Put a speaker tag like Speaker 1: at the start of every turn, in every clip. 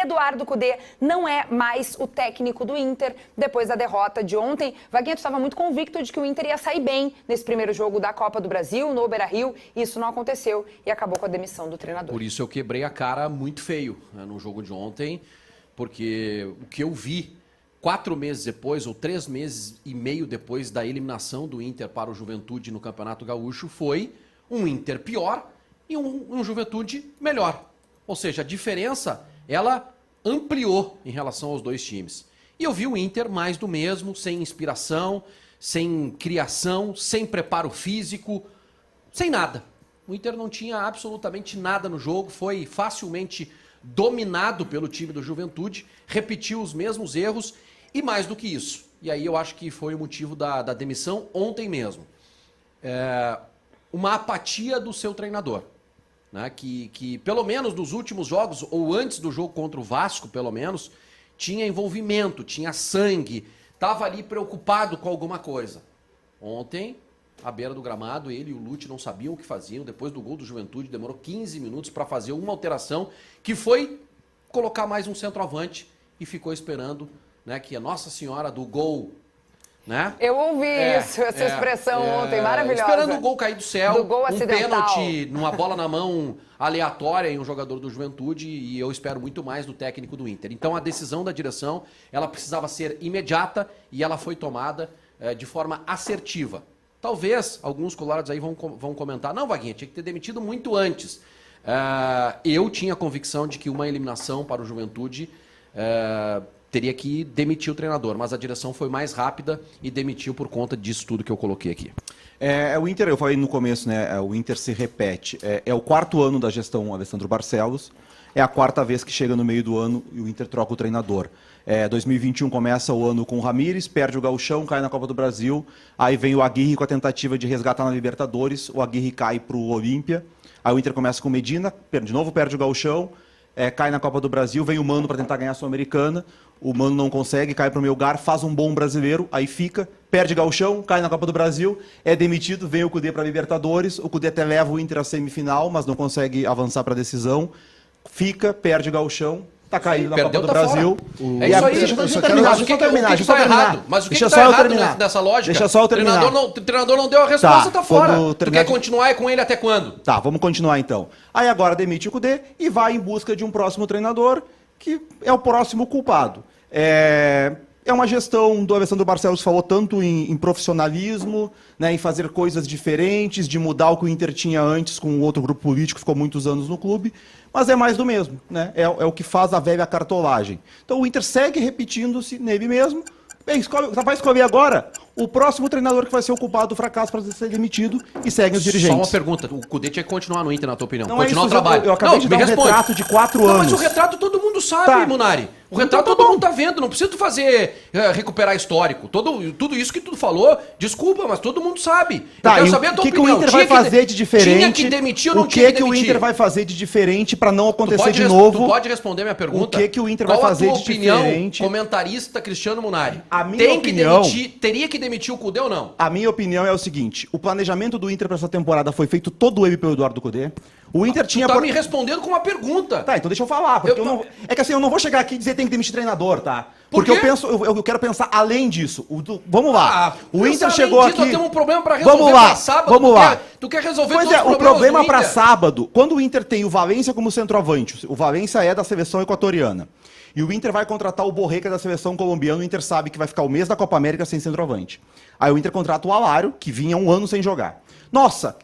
Speaker 1: Eduardo Cudê não é mais o técnico do Inter depois da derrota de ontem. Vaguinho, tu estava muito convicto de que o Inter ia sair bem nesse primeiro jogo da Copa do Brasil, no Beira-Rio. Isso não aconteceu e acabou com a demissão do treinador.
Speaker 2: Por isso eu quebrei a cara muito feio, né, no jogo de ontem, porque o que eu vi 4 meses depois, ou 3 meses e meio depois da eliminação do Inter para o Juventude no Campeonato Gaúcho, foi um Inter pior e um Juventude melhor. Ou seja, a diferença, ela ampliou em relação aos dois times. E eu vi o Inter mais do mesmo, sem inspiração, sem criação, sem preparo físico, sem nada. O Inter não tinha absolutamente nada no jogo, foi facilmente dominado pelo time do Juventude, repetiu os mesmos erros e mais do que isso. E aí eu acho que foi o motivo da demissão ontem mesmo. Uma apatia do seu treinador, né? Que pelo menos nos últimos jogos, ou antes do jogo contra o Vasco, pelo menos, tinha envolvimento, tinha sangue, estava ali preocupado com alguma coisa. Ontem, à beira do gramado, ele e o Lute não sabiam o que faziam. Depois do gol do Juventude, demorou 15 minutos para fazer uma alteração, que foi colocar mais um centroavante e ficou esperando, né, que a Nossa Senhora do gol, né?
Speaker 1: Eu ouvi essa expressão ontem, maravilhosa.
Speaker 2: Esperando o gol cair do céu,
Speaker 1: do gol acidental.
Speaker 2: Pênalti, numa bola na mão aleatória em um jogador do Juventude, e eu espero muito mais do técnico do Inter. Então a decisão da direção, ela precisava ser imediata e ela foi tomada de forma assertiva. Talvez alguns colorados aí vão comentar, não, Vaguinha, tinha que ter demitido muito antes. Eu tinha a convicção de que uma eliminação para o Juventude teria que demitir o treinador, mas a direção foi mais rápida e demitiu por conta disso tudo que eu coloquei aqui.
Speaker 3: O Inter, eu falei no começo, né? O Inter se repete. É o 4º ano da gestão Alessandro Barcelos, é a 4ª vez que chega no meio do ano e o Inter troca o treinador. 2021 começa o ano com o Ramires, perde o Gauchão, cai na Copa do Brasil, aí vem o Aguirre com a tentativa de resgatar na Libertadores, o Aguirre cai para o Olímpia, aí o Inter começa com o Medina, de novo perde o Gauchão, cai na Copa do Brasil, vem o Mano para tentar ganhar a Sul-Americana, o Mano não consegue, cai para o Melgar, faz um bom brasileiro, aí fica, perde Gauchão, cai na Copa do Brasil, é demitido, vem o Cudê para a Libertadores, o Cudê até leva o Inter à semifinal, mas não consegue avançar para a decisão, fica, perde Gauchão, tá caído na Copa do Brasil.
Speaker 2: É isso aí.
Speaker 3: Deixa eu terminar.
Speaker 2: Mas o que está errado nessa lógica?
Speaker 3: Deixa só eu terminar.
Speaker 2: O treinador não deu a resposta, tá fora. Tu quer continuar com ele até quando?
Speaker 3: Tá, vamos continuar então. Aí agora demite o Cudê e vai em busca de um próximo treinador, que é o próximo culpado. É uma gestão do Alessandro Barcelos, falou tanto em profissionalismo, né, em fazer coisas diferentes, de mudar o que o Inter tinha antes com outro grupo político que ficou muitos anos no clube, mas é mais do mesmo, né? É o que faz a velha cartolagem. Então o Inter segue repetindo-se nele mesmo. Vai escolher agora o próximo treinador que vai ser o culpado do fracasso para ser demitido e seguem os dirigentes.
Speaker 2: Só uma pergunta, o Cudê tinha que continuar no Inter, na tua opinião?
Speaker 3: Não
Speaker 2: continuar
Speaker 3: é isso,
Speaker 2: o trabalho.
Speaker 3: Eu acabei de dar um retrato de 4 anos.
Speaker 2: Mas o retrato todo mundo sabe, Munari. O retrato todo mundo tá vendo, não precisa tu fazer recuperar histórico. Tudo isso que tu falou, desculpa, mas todo mundo sabe.
Speaker 3: Eu quero saber a tua opinião. O que o Inter vai fazer de diferente? Tinha que
Speaker 2: demitir ou não tinha que demitir?
Speaker 3: O que o Inter vai fazer de diferente para não acontecer de novo?
Speaker 2: Tu pode responder minha pergunta?
Speaker 3: O que o Inter vai fazer de diferente?
Speaker 2: Comentarista Cristiano Munari.
Speaker 3: A minha opinião,
Speaker 2: teria que demitir o Cudê ou não?
Speaker 3: A minha opinião é o seguinte, o planejamento do Inter para essa temporada foi feito todo ele pelo Eduardo Cudê. O Inter tinha...
Speaker 2: Tu tá me respondendo com uma pergunta.
Speaker 3: Tá, então deixa eu falar, porque é que assim, eu não vou chegar aqui e dizer que tem que demitir treinador, tá? Porque eu quero pensar além disso. Vamos lá. O Inter chegou aqui...
Speaker 2: Nós temos um problema para resolver
Speaker 3: pra sábado. Vamos lá.
Speaker 2: Tu quer resolver
Speaker 3: todos os problemas. O problema para sábado, quando o Inter tem o Valência como centroavante, o Valência é da seleção equatoriana, e o Inter vai contratar o Borré, da seleção colombiana, o Inter sabe que vai ficar o mês da Copa América sem centroavante. Aí o Inter contrata o Alário, que vinha 1 ano sem jogar. Nossa,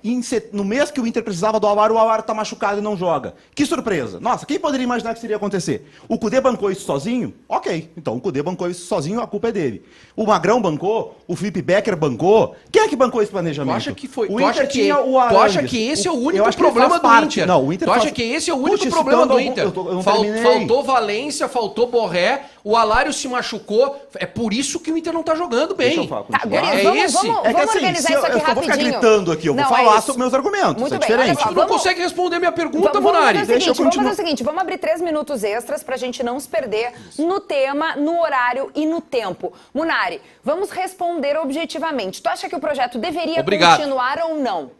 Speaker 3: no mês que o Inter precisava do Alário, o Alário tá machucado e não joga. Que surpresa. Nossa, quem poderia imaginar que isso iria acontecer? O Cudê bancou isso sozinho? Ok, então o Cudê bancou isso sozinho, a culpa é dele. O Magrão bancou, o Felipe Becker bancou. Quem é que bancou esse planejamento?
Speaker 2: Tu acha que foi?
Speaker 3: O Inter tinha o
Speaker 2: Arangues. Tu acha que esse é o único problema do Inter?
Speaker 3: Não, o Inter
Speaker 2: tu acha que esse é o único problema do Inter? Faltou Valência, faltou Borré, o Alário se machucou. É por isso que o Inter não tá jogando bem.
Speaker 3: Deixa eu falar,
Speaker 1: vamos organizar isso aqui rapidinho.
Speaker 3: Eu vou ficar gritando aqui, eu vou falar sobre meus argumentos.
Speaker 1: Muito
Speaker 3: é
Speaker 1: bem,
Speaker 3: diferente.
Speaker 2: Tu não consegue responder minha pergunta, Munari.
Speaker 1: Vamos fazer o seguinte, vamos abrir 3 minutos extras pra gente não se perder no tema, no horário e no tempo. Munari, vamos responder objetivamente. Tu acha que o projeto deveria continuar ou não?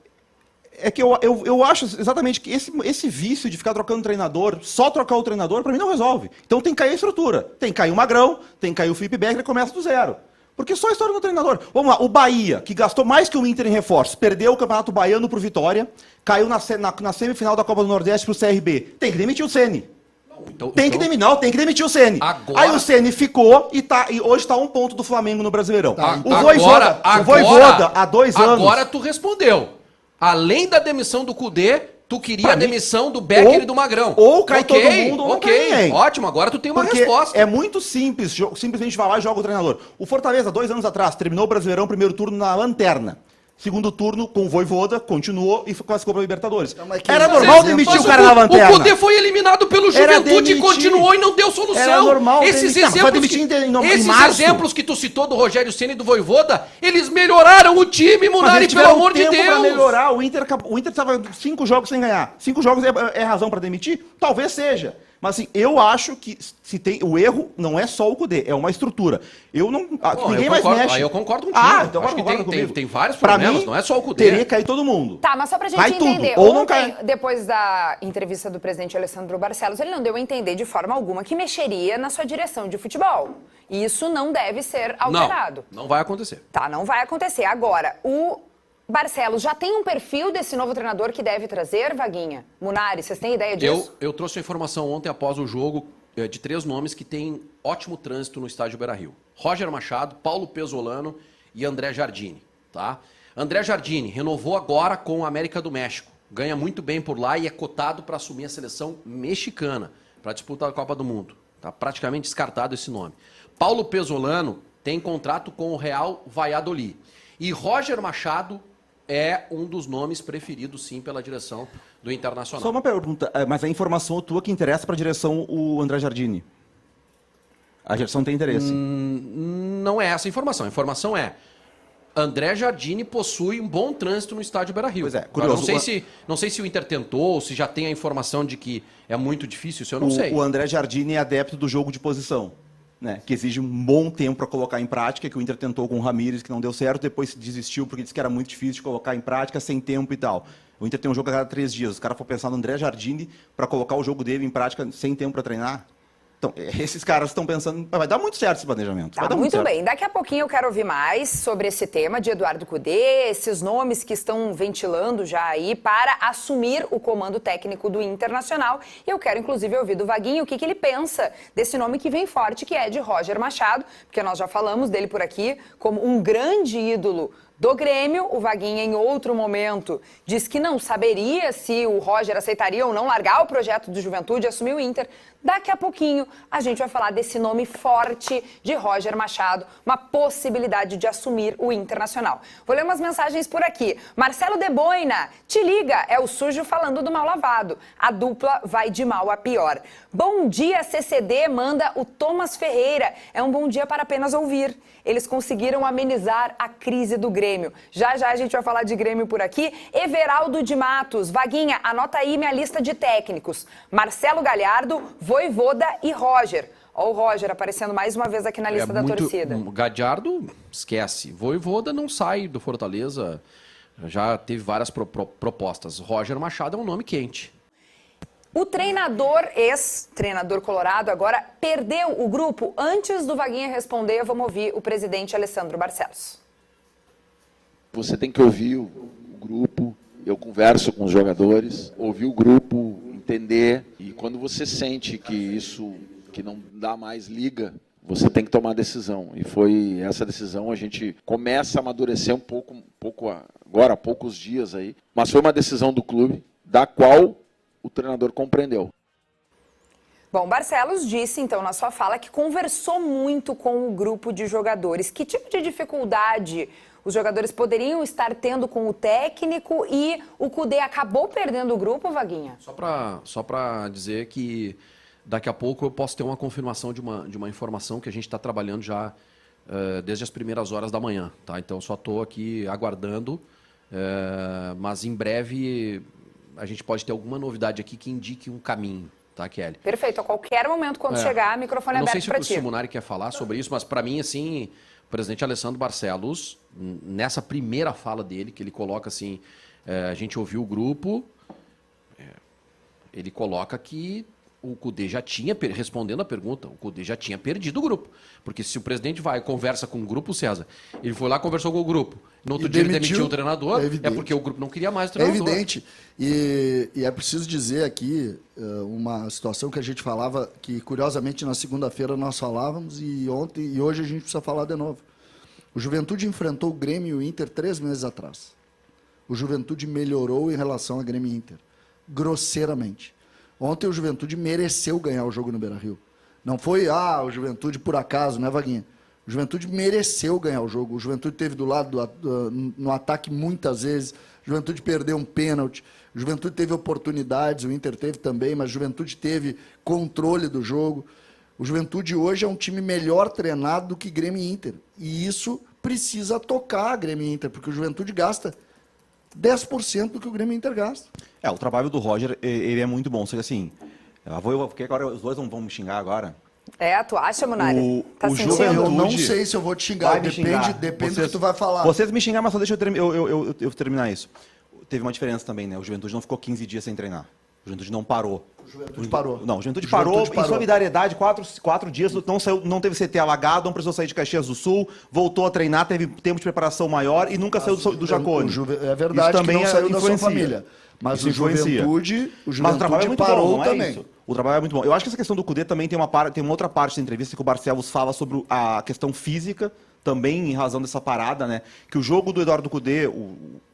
Speaker 3: É que eu acho exatamente que esse vício de ficar trocando treinador, só trocar o treinador, pra mim não resolve. Então tem que cair a estrutura. Tem que cair o Magrão, tem que cair o Felipe Becker e começa do zero. Porque só a história do treinador. Vamos lá, o Bahia, que gastou mais que o Inter em reforços, perdeu o Campeonato Baiano pro Vitória, caiu na semifinal da Copa do Nordeste pro CRB. Tem que demitir o Ceni. Tem que demitir o Ceni.
Speaker 2: Agora...
Speaker 3: Aí o Ceni ficou e hoje está 1 ponto do Flamengo no Brasileirão.
Speaker 2: Tá.
Speaker 3: O Voivoda, há 2 anos...
Speaker 2: Agora tu respondeu. Além da demissão do Cudê, tu queria a demissão do Becker e do Magrão.
Speaker 3: Ou cai todo mundo ou não cai ninguém.
Speaker 2: Ótimo, agora tu tem uma resposta.
Speaker 3: É muito simples, simplesmente vai lá e joga o treinador. O Fortaleza, 2 anos atrás, terminou o Brasileirão, primeiro turno na lanterna. Segundo turno, com o Voivoda, continuou e classificou para a Libertadores. Era normal demitir o cara na lanterna.
Speaker 2: O Cudê foi eliminado pelo Juventude e continuou e não deu solução.
Speaker 3: Era normal
Speaker 2: Esses
Speaker 3: exemplos
Speaker 2: exemplos que tu citou do Rogério Ceni e do Voivoda, eles melhoraram o time, Munari, pelo amor de Deus.
Speaker 3: Pra melhorar. O Inter estava 5 jogos sem ganhar. 5 jogos é razão para demitir? Talvez seja. Mas assim, eu acho que o erro não é só o Cudê, é uma estrutura. Ninguém mais mexe.
Speaker 2: Aí eu concordo contigo.
Speaker 3: Então
Speaker 2: acho que tem vários
Speaker 3: pra
Speaker 2: problemas,
Speaker 3: mim,
Speaker 2: não é só o Cudê.
Speaker 3: Teria que cair todo mundo.
Speaker 1: Tá, mas só pra gente
Speaker 3: cai
Speaker 1: entender.
Speaker 3: Tudo, ou não cai.
Speaker 1: Depois da entrevista do presidente Alessandro Barcelos, ele não deu a entender de forma alguma que mexeria na sua direção de futebol. E isso não deve ser alterado.
Speaker 2: Não vai acontecer.
Speaker 1: Tá, não vai acontecer. Agora, o Barcelos já tem um perfil desse novo treinador que deve trazer, Vaguinha? Munari, vocês têm ideia disso?
Speaker 2: Eu trouxe a informação ontem após o jogo de 3 nomes que têm ótimo trânsito no estádio Beira-Rio. Roger Machado, Paulo Pesolano e André Jardine. Tá? André Jardine renovou agora com a América do México. Ganha muito bem por lá e é cotado para assumir a seleção mexicana para disputar a Copa do Mundo. Tá praticamente descartado esse nome. Paulo Pesolano tem contrato com o Real Valladolid. E Roger Machado é um dos nomes preferidos, sim, pela direção do Internacional.
Speaker 3: Só uma pergunta, mas a informação tua que interessa para a direção o André Jardine? A direção tem interesse?
Speaker 2: Não é essa a informação. A informação é André Jardine possui um bom trânsito no estádio Beira-Rio.
Speaker 3: Pois é, curioso.
Speaker 2: Não sei se o Inter tentou, se já tem a informação de que é muito difícil, isso eu não sei.
Speaker 3: O André Jardine é adepto do jogo de posição. Né, que exige um bom tempo para colocar em prática, que o Inter tentou com o Ramírez, que não deu certo, depois desistiu porque disse que era muito difícil de colocar em prática, sem tempo e tal. O Inter tem um jogo a cada 3 dias. Os caras foram pensar no André Jardine para colocar o jogo dele em prática sem tempo para treinar. Então, esses caras estão pensando, vai dar muito certo esse planejamento.
Speaker 1: Tá, muito bem. Daqui a pouquinho eu quero ouvir mais sobre esse tema de Eduardo Cudê, esses nomes que estão ventilando já aí para assumir o comando técnico do Internacional. E eu quero, inclusive, ouvir do Vaguinho o que ele pensa desse nome que vem forte, que é de Roger Machado, porque nós já falamos dele por aqui como um grande ídolo do Grêmio. O Vaguinha, em outro momento, diz que não saberia se o Roger aceitaria ou não largar o projeto do Juventude e assumir o Inter. Daqui a pouquinho a gente vai falar desse nome forte de Roger Machado, uma possibilidade de assumir o Internacional. Vou ler umas mensagens por aqui. Marcelo de Boina, te liga, é o sujo falando do mal lavado. A dupla vai de mal a pior. Bom dia, CCD, manda o Thomas Ferreira. É um bom dia para apenas ouvir. Eles conseguiram amenizar a crise do Grêmio. Já já a gente vai falar de Grêmio por aqui. Everaldo de Matos, Vaguinha, anota aí minha lista de técnicos. Marcelo Galhardo, Voivoda e Roger. Ó o Roger aparecendo mais uma vez aqui na lista da torcida.
Speaker 2: Galhardo, esquece. Voivoda não sai do Fortaleza. Já teve várias propostas. Roger Machado é um nome quente.
Speaker 1: O treinador, ex-treinador colorado, agora perdeu o grupo. Antes do Vaguinha responder, vamos ouvir o presidente Alessandro Barcelos.
Speaker 4: Você tem que ouvir o grupo, eu converso com os jogadores, ouvir o grupo, entender. E quando você sente que isso, que não dá mais liga, você tem que tomar decisão. E foi essa decisão, a gente começa a amadurecer um pouco agora, há poucos dias aí. Mas foi uma decisão do clube, da qual o treinador compreendeu.
Speaker 1: Bom, Barcelos disse, então, na sua fala, que conversou muito com o grupo de jogadores. Que tipo de dificuldade os jogadores poderiam estar tendo com o técnico e o Cudê acabou perdendo o grupo, Vaguinha?
Speaker 2: Só para dizer que daqui a pouco eu posso ter uma confirmação de uma informação que a gente está trabalhando já desde as primeiras horas da manhã. Tá? Então, só estou aqui aguardando, mas em breve a gente pode ter alguma novidade aqui que indique um caminho, tá, Kelly?
Speaker 1: Perfeito. A qualquer momento, quando chegar, microfone aberto para ti.
Speaker 2: Não sei se o Munari quer falar sobre isso, mas para mim, assim, o presidente Alessandro Barcelos, nessa primeira fala dele, que ele coloca assim, A gente ouviu o grupo, ele coloca que o Cudê já tinha, respondendo a pergunta, o Cudê já tinha perdido o grupo. Porque se o presidente vai e conversa com o grupo, César, ele foi lá, conversou com o grupo, no outro dia ele demitiu o treinador, é porque o grupo não queria mais o treinador.
Speaker 5: É evidente. E é preciso dizer aqui uma situação que a gente falava, que curiosamente na segunda-feira nós falávamos e ontem e hoje a gente precisa falar de novo. O Juventude enfrentou o Grêmio e o Inter 3 meses atrás. O Juventude melhorou em relação ao Grêmio e Inter, grosseiramente. Ontem o Juventude mereceu ganhar o jogo no Beira-Rio. Não foi, o Juventude por acaso, né, Vaguinha? O Juventude mereceu ganhar o jogo. O Juventude teve do lado no ataque muitas vezes. O Juventude perdeu um pênalti. O Juventude teve oportunidades, o Inter teve também, mas o Juventude teve controle do jogo. O Juventude hoje é um time melhor treinado do que Grêmio e Inter. E isso precisa tocar Grêmio e Inter, porque o Juventude gasta 10% do que o Grêmio e Inter gasta.
Speaker 3: O trabalho do Roger, ele é muito bom. Só que assim, porque agora os dois vão me xingar agora.
Speaker 1: Tu acha, Munari? Tá
Speaker 3: o
Speaker 1: sentindo?
Speaker 3: Juventude...
Speaker 5: Eu não sei se eu vou te xingar, depende do que tu vai falar.
Speaker 3: Vocês me xingar, mas só deixa eu terminar isso. Teve uma diferença também, né? O Juventude não ficou 15 dias sem treinar. O Juventude não parou.
Speaker 5: O Juventude parou.
Speaker 3: Não, o Juventude parou em solidariedade, 4 dias, não teve CT alagado, não precisou sair de Caxias do Sul, voltou a treinar, teve tempo de preparação maior e nunca saiu do Jacone.
Speaker 5: É verdade que não saiu da sua família. Mas o Juventude parou também.
Speaker 3: Isso. O trabalho é muito bom. Eu acho que essa questão do Cudê também tem uma outra parte da entrevista que o Barcelos fala sobre a questão física, também em razão dessa parada, né? Que o jogo do Eduardo Cudê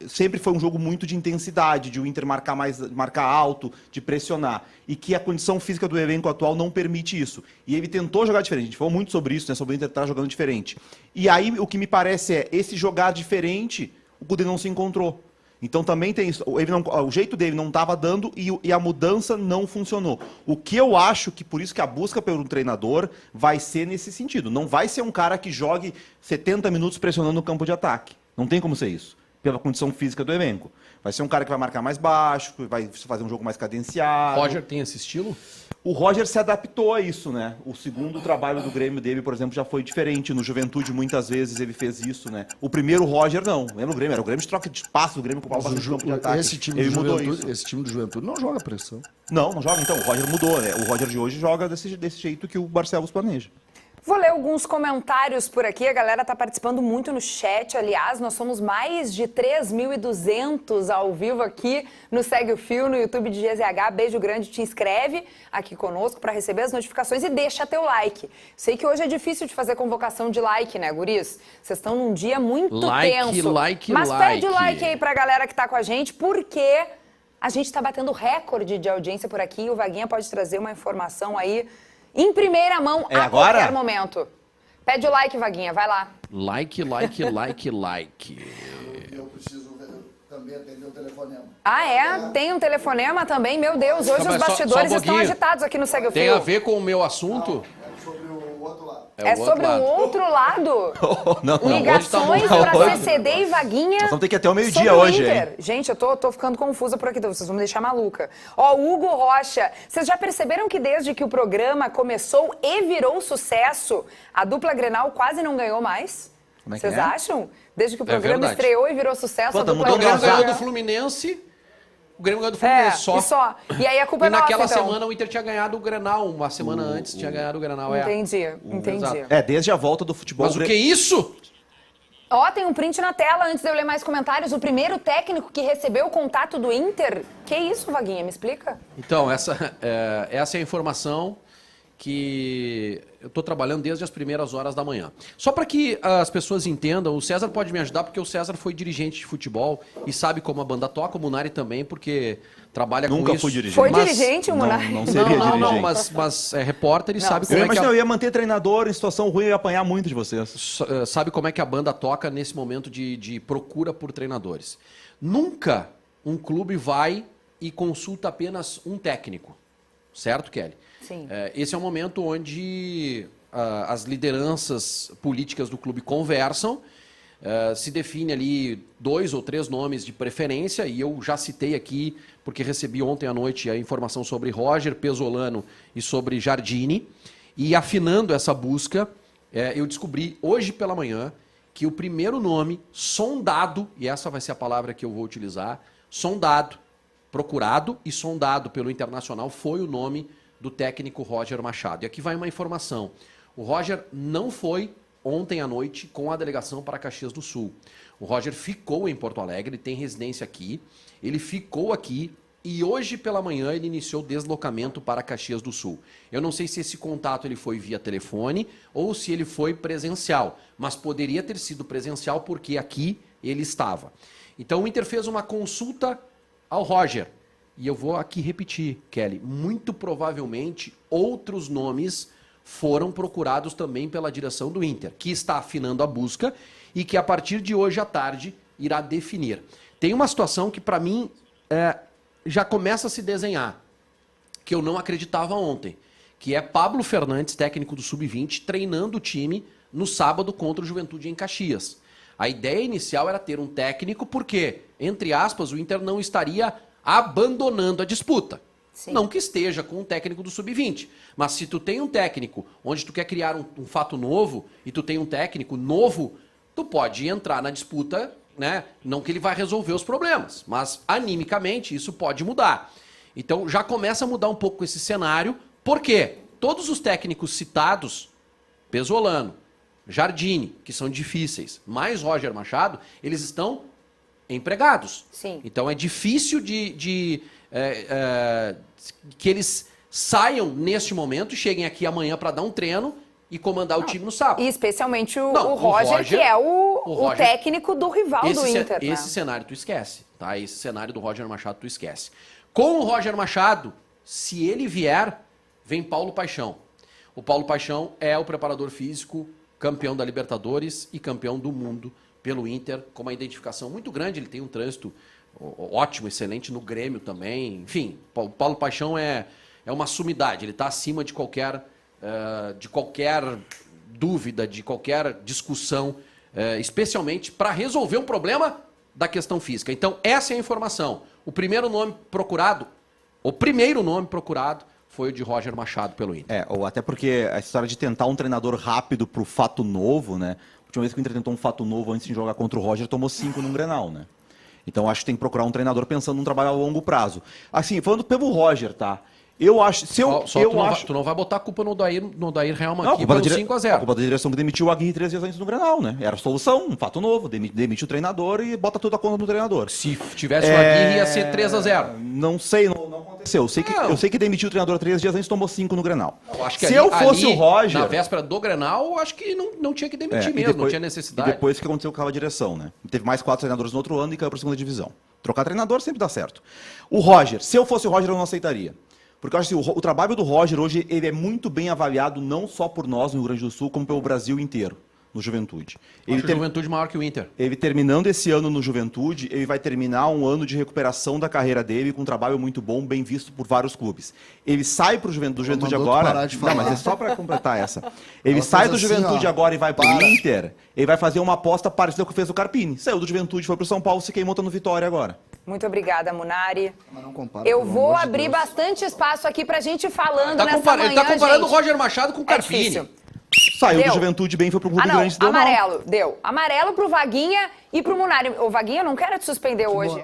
Speaker 3: sempre foi um jogo muito de intensidade, de o Inter marcar alto, de pressionar. E que a condição física do elenco atual não permite isso. E ele tentou jogar diferente. A gente falou muito sobre isso, né? Sobre o Inter estar jogando diferente. E aí o que me parece esse jogar diferente, o Cudê não se encontrou. Então também tem isso. O jeito dele não estava dando e a mudança não funcionou. O que eu acho que por isso que a busca pelo treinador vai ser nesse sentido. Não vai ser um cara que jogue 70 minutos pressionando o campo de ataque. Não tem como ser isso. Pela condição física do elenco. Vai ser um cara que vai marcar mais baixo, que vai fazer um jogo mais cadenciado.
Speaker 2: Roger tem esse estilo?
Speaker 3: O Roger se adaptou a isso, né? O segundo trabalho do Grêmio dele, por exemplo, já foi diferente. No Juventude, muitas vezes, ele fez isso, né? O primeiro Roger, não. Lembra o Grêmio? Era o Grêmio de troca de passe, o Grêmio com o campo de ataque.
Speaker 5: Esse time do Juventude não joga pressão.
Speaker 3: Não joga. Então, o Roger mudou, né? O Roger de hoje joga desse jeito que o Barcelos planeja.
Speaker 1: Vou ler alguns comentários por aqui, a galera tá participando muito no chat, aliás, nós somos mais de 3.200 ao vivo aqui no Segue o Fio, no YouTube de GZH, beijo grande, te inscreve aqui conosco para receber as notificações e deixa teu like. Sei que hoje é difícil de fazer convocação de like, né, guris? Vocês estão num dia muito tenso. Mas pede o like aí pra galera que tá com a gente, porque a gente tá batendo recorde de audiência por aqui e o Vaguinha pode trazer uma informação aí em primeira mão, a qualquer momento. Pede o like, Vaguinha, vai lá.
Speaker 2: Like.
Speaker 5: Eu preciso também atender o telefonema.
Speaker 1: Tem um telefonema também? Meu Deus, hoje os bastidores estão agitados aqui no Segue o Fio.
Speaker 2: Tem a ver com o meu assunto?
Speaker 5: É sobre o outro lado.
Speaker 1: É sobre o outro lado?
Speaker 3: Não,
Speaker 1: Ligações para CCD e Vaguinha.
Speaker 3: Nós vamos ter que ir até o meio-dia hoje, hein?
Speaker 1: Gente, eu tô ficando confusa por aqui, então vocês vão me deixar maluca. Hugo Rocha, vocês já perceberam que desde que o programa começou e virou sucesso, a dupla Grenal quase não ganhou mais? Vocês acham? Desde que o programa estreou e virou sucesso, a dupla
Speaker 2: Grenal... O Grêmio ganhou do Fluminense... O Grêmio ganhou do Fluminense só.
Speaker 1: E aí a culpa é nossa,
Speaker 2: naquela semana o Inter tinha ganhado o Grenal. Uma semana antes tinha ganhado o Grenal.
Speaker 1: Entendi.
Speaker 3: Desde a volta do futebol...
Speaker 2: Mas o que é isso?
Speaker 1: Tem um print na tela, antes de eu ler mais comentários. O primeiro técnico que recebeu o contato do Inter. Que isso, Vaguinha? Me explica.
Speaker 2: Então, essa é a informação que eu estou trabalhando desde as primeiras horas da manhã. Só para que as pessoas entendam, o César pode me ajudar, porque o César foi dirigente de futebol e sabe como a banda toca, o Munari também, porque trabalha com isso.
Speaker 3: Nunca fui dirigente.
Speaker 1: Foi dirigente o Munari?
Speaker 3: Não seria dirigente.
Speaker 2: Não, mas é repórter e sabe como é que...
Speaker 3: Eu ia manter treinador em situação ruim e ia apanhar muito de vocês.
Speaker 2: Sabe como é que a banda toca nesse momento de procura por treinadores. Nunca um clube vai e consulta apenas um técnico. Certo, Kelly?
Speaker 1: Sim.
Speaker 2: Esse é o momento onde as lideranças políticas do clube conversam, se define ali 2 ou 3 nomes de preferência, e eu já citei aqui, porque recebi ontem à noite a informação sobre Roger Pesolano e sobre Jardine, e afinando essa busca, eu descobri hoje pela manhã que o primeiro nome sondado, e essa vai ser a palavra que eu vou utilizar, sondado, procurado e sondado pelo Internacional foi o nome do técnico Roger Machado. E aqui vai uma informação. O Roger não foi ontem à noite com a delegação para Caxias do Sul. O Roger ficou em Porto Alegre, ele tem residência aqui, ele ficou aqui e hoje pela manhã ele iniciou o deslocamento para Caxias do Sul. Eu não sei se esse contato ele foi via telefone ou se ele foi presencial, mas poderia ter sido presencial porque aqui ele estava. Então o Inter fez uma consulta ao Roger. E eu vou aqui repetir, Kelly, muito provavelmente outros nomes foram procurados também pela direção do Inter, que está afinando a busca e que a partir de hoje à tarde irá definir. Tem uma situação que para mim já começa a se desenhar, que eu não acreditava ontem, que é Pablo Fernandes, técnico do Sub-20, treinando o time no sábado contra o Juventude em Caxias. A ideia inicial era ter um técnico porque, entre aspas, o Inter não estaria abandonando a disputa. Sim. Não que esteja com um técnico do Sub-20, mas se tu tem um técnico onde tu quer criar um fato novo e tu tem um técnico novo, tu pode entrar na disputa, né? Não que ele vai resolver os problemas, mas animicamente isso pode mudar. Então já começa a mudar um pouco esse cenário, porque todos os técnicos citados, Pesolano, Jardine, que são difíceis, mais Roger Machado, eles estão empregados.
Speaker 1: Sim.
Speaker 2: Então é difícil que eles saiam neste momento e cheguem aqui amanhã para dar um treino e comandar o time no sábado.
Speaker 1: E especialmente o Roger, que é o técnico do rival do Inter.
Speaker 2: Esse cenário tu esquece, tá? Esse cenário do Roger Machado tu esquece. Com o Roger Machado, se ele vier, vem Paulo Paixão. O Paulo Paixão é o preparador físico, campeão da Libertadores e campeão do mundo pelo Inter, com uma identificação muito grande. Ele tem um trânsito ótimo, excelente no Grêmio também. Enfim, o Paulo Paixão é uma sumidade. Ele está acima de qualquer dúvida, de qualquer discussão, especialmente para resolver um problema da questão física. Então, essa é a informação. O primeiro nome procurado foi o de Roger Machado pelo Inter.
Speaker 3: Ou até porque a história de tentar um treinador rápido pro fato novo, né? A última vez que o Inter tentou um fato novo antes de jogar contra o Roger, tomou 5 num Grenal, né? Então acho que tem que procurar um treinador pensando num trabalho a longo prazo. Assim, falando pelo Roger, tá? Eu acho...
Speaker 2: Tu não vai botar a culpa no Odair Helman aqui pelo 5-0.
Speaker 3: A culpa da direção que demitiu o Aguirre 3 dias antes do Grenal, né? Era a solução, um fato novo. Demite o treinador e bota tudo a conta no treinador.
Speaker 2: Se tivesse o Aguirre, ia ser 3-0.
Speaker 3: Não sei, não aconteceu. Eu sei que demitiu o treinador 3 dias antes e tomou 5 no Grenal.
Speaker 2: Eu acho que
Speaker 3: se eu fosse o Roger...
Speaker 2: Na véspera do Grenal, eu acho que não tinha que demitir mesmo, não tinha necessidade.
Speaker 3: E depois o que aconteceu com a direção, né? Teve mais 4 treinadores no outro ano e caiu para a segunda divisão. Trocar treinador sempre dá certo. O Roger, se eu fosse o Roger, eu não aceitaria. Porque eu acho que o trabalho do Roger hoje ele é muito bem avaliado, não só por nós no Rio Grande do Sul, como pelo Brasil inteiro, no Juventude.
Speaker 2: O Juventude maior que o Inter.
Speaker 3: Ele terminando esse ano no Juventude, ele vai terminar um ano de recuperação da carreira dele com um trabalho muito bom, bem visto por vários clubes. Ele sai do Juventude agora... Não, mas é só para completar essa. Ele sai do Juventude agora e vai para o Inter, ele vai fazer uma aposta parecida com o que fez o Carpini. Saiu do Juventude, foi para o São Paulo, se queimou, tá no Vitória agora.
Speaker 1: Muito obrigada, Munari.
Speaker 5: Não compara,
Speaker 1: eu vou abrir bastante espaço aqui pra gente falando nessa manhã,
Speaker 2: Ele tá comparando o
Speaker 1: gente.
Speaker 2: Roger Machado com o Carpini.
Speaker 3: Saiu do Juventude bem, foi pro Clube Grande.
Speaker 1: Amarelo, deu. Amarelo pro Vaguinha e pro Munari. Ô, Vaguinha, eu não quero te suspender hoje.